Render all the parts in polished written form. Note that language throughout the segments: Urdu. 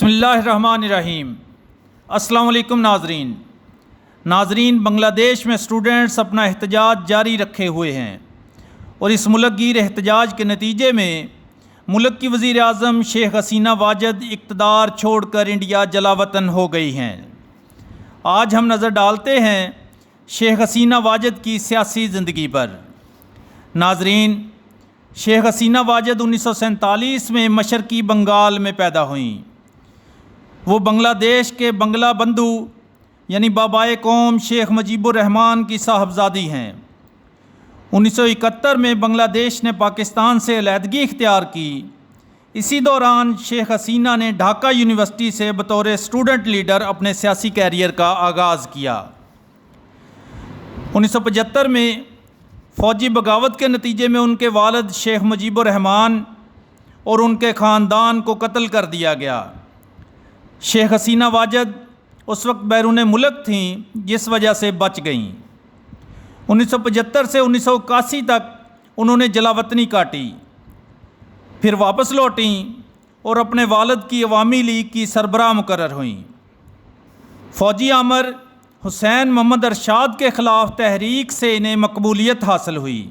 بسم اللہ الرحمن الرحیم۔ السلام علیکم ناظرین، بنگلہ دیش میں اسٹوڈنٹس اپنا احتجاج جاری رکھے ہوئے ہیں اور اس ملک گیر احتجاج کے نتیجے میں ملک کی وزیر اعظم شیخ حسینہ واجد اقتدار چھوڑ کر انڈیا جلا وطن ہو گئی ہیں۔ آج ہم نظر ڈالتے ہیں شیخ حسینہ واجد کی سیاسی زندگی پر۔ ناظرین، شیخ حسینہ واجد 1947 میں مشرقی بنگال میں پیدا ہوئیں۔ وہ بنگلہ دیش کے بنگلہ بندھو یعنی بابائے قوم شیخ مجیب الرحمان کی صاحبزادی ہیں۔ 1971 میں بنگلہ دیش نے پاکستان سے علیحدگی اختیار کی۔ اسی دوران شیخ حسینہ نے ڈھاکہ یونیورسٹی سے بطور اسٹوڈنٹ لیڈر اپنے سیاسی کیریئر کا آغاز کیا۔ 1975 میں فوجی بغاوت کے نتیجے میں ان کے والد شیخ مجیب الرحمان اور ان کے خاندان کو قتل کر دیا گیا۔ شیخ حسینہ واجد اس وقت بیرون ملک تھیں، جس وجہ سے بچ گئیں۔ 1975 سے 1981 تک انہوں نے جلا وطنی کاٹی، پھر واپس لوٹیں اور اپنے والد کی عوامی لیگ کی سربراہ مقرر ہوئیں۔ فوجی آمر حسین محمد ارشاد کے خلاف تحریک سے انہیں مقبولیت حاصل ہوئی۔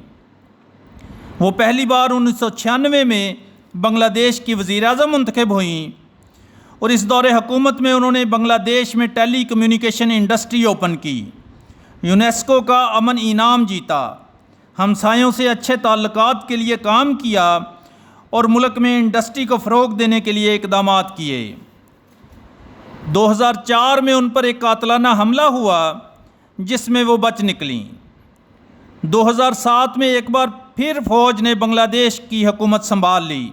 وہ پہلی بار 1996 میں بنگلہ دیش کی وزیر اعظم منتخب ہوئیں اور اس دور حکومت میں انہوں نے بنگلہ دیش میں ٹیلی کمیونیکیشن انڈسٹری اوپن کی، یونیسکو کا امن انعام جیتا، ہمسایوں سے اچھے تعلقات کے لیے کام کیا اور ملک میں انڈسٹری کو فروغ دینے کے لیے اقدامات کیے۔ 2004 میں ان پر ایک قاتلانہ حملہ ہوا جس میں وہ بچ نکلیں۔ 2007 میں ایک بار پھر فوج نے بنگلہ دیش کی حکومت سنبھال لی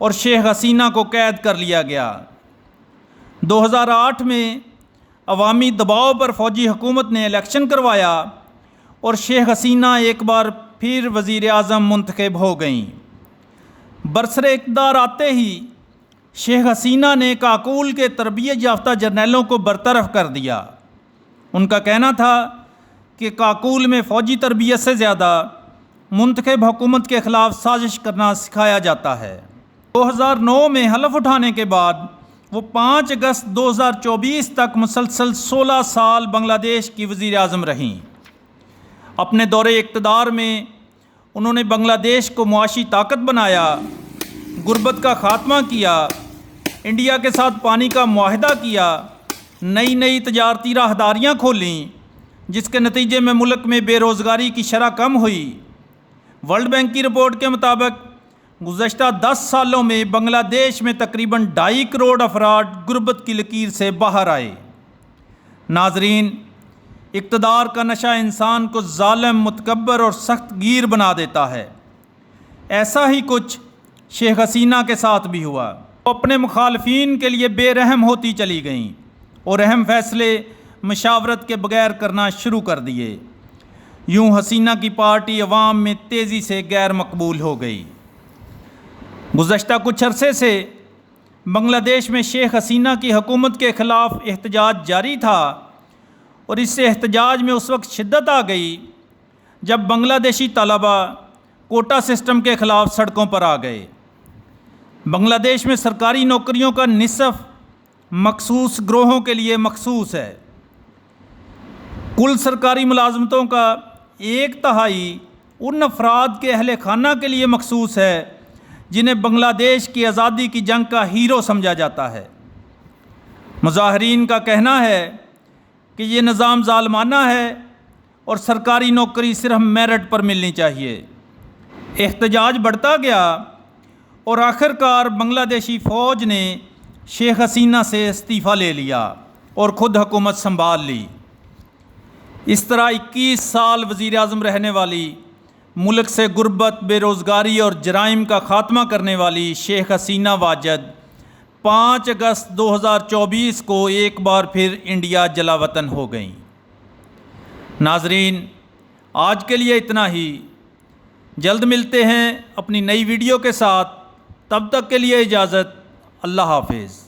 اور شیخ حسینہ کو قید کر لیا گیا۔ 2008 میں عوامی دباؤ پر فوجی حکومت نے الیکشن کروایا اور شیخ حسینہ ایک بار پھر وزیر اعظم منتخب ہو گئیں۔ برسر اقتدار آتے ہی شیخ حسینہ نے کاکول کے تربیت یافتہ جرنیلوں کو برطرف کر دیا۔ ان کا کہنا تھا کہ کاکول میں فوجی تربیت سے زیادہ منتخب حکومت کے خلاف سازش کرنا سکھایا جاتا ہے۔ 2009 میں حلف اٹھانے کے بعد وہ 5 اگست 2024 تک مسلسل 16 سال بنگلہ دیش کی وزیر اعظم رہیں۔ اپنے دور اقتدار میں انہوں نے بنگلہ دیش کو معاشی طاقت بنایا، غربت کا خاتمہ کیا، انڈیا کے ساتھ پانی کا معاہدہ کیا، نئی تجارتی راہداریاں کھولیں جس کے نتیجے میں ملک میں بے روزگاری کی شرح کم ہوئی۔ ورلڈ بینک کی رپورٹ کے مطابق گزشتہ 10 سالوں میں بنگلہ دیش میں تقریباً 2.5 کروڑ افراد غربت کی لکیر سے باہر آئے۔ ناظرین، اقتدار کا نشہ انسان کو ظالم، متکبر اور سخت گیر بنا دیتا ہے۔ ایسا ہی کچھ شیخ حسینہ کے ساتھ بھی ہوا۔ وہ اپنے مخالفین کے لیے بے رحم ہوتی چلی گئیں اور اہم فیصلے مشاورت کے بغیر کرنا شروع کر دیے۔ یوں حسینہ کی پارٹی عوام میں تیزی سے غیر مقبول ہو گئی۔ گزشتہ کچھ عرصے سے بنگلہ دیش میں شیخ حسینہ کی حکومت کے خلاف احتجاج جاری تھا اور اس احتجاج میں اس وقت شدت آ گئی جب بنگلہ دیشی طلبہ کوٹا سسٹم کے خلاف سڑکوں پر آ گئے۔ بنگلہ دیش میں سرکاری نوکریوں کا نصف مخصوص گروہوں کے لیے مخصوص ہے۔ کل سرکاری ملازمتوں کا 1/3 ان افراد کے اہل خانہ کے لیے مخصوص ہے جنہیں بنگلہ دیش کی آزادی کی جنگ کا ہیرو سمجھا جاتا ہے۔ مظاہرین کا کہنا ہے کہ یہ نظام ظالمانہ ہے اور سرکاری نوکری صرف میرٹ پر ملنی چاہیے۔ احتجاج بڑھتا گیا اور آخرکار بنگلہ دیشی فوج نے شیخ حسینہ سے استعفیٰ لے لیا اور خود حکومت سنبھال لی۔ اس طرح 21 سال وزیر اعظم رہنے والی، ملک سے غربت، بے روزگاری اور جرائم کا خاتمہ کرنے والی شیخ حسینہ واجد 5 اگست 2024 کو ایک بار پھر انڈیا جلا وطن ہو گئیں۔ ناظرین، آج کے لیے اتنا ہی۔ جلد ملتے ہیں اپنی نئی ویڈیو کے ساتھ، تب تک کے لیے اجازت۔ اللہ حافظ۔